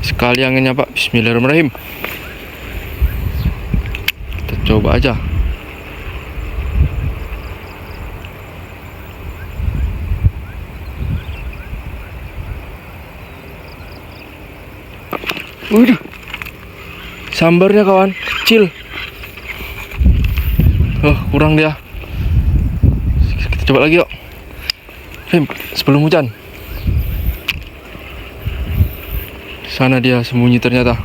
sekali anginnya Pak. Bismillahirrahmanirrahim. Kita coba aja. Waduh, sambarnya kawan, kecil. Oh, kurang dia. Kita coba lagi yuk, Rim, sebelum hujan. Sana dia sembunyi ternyata.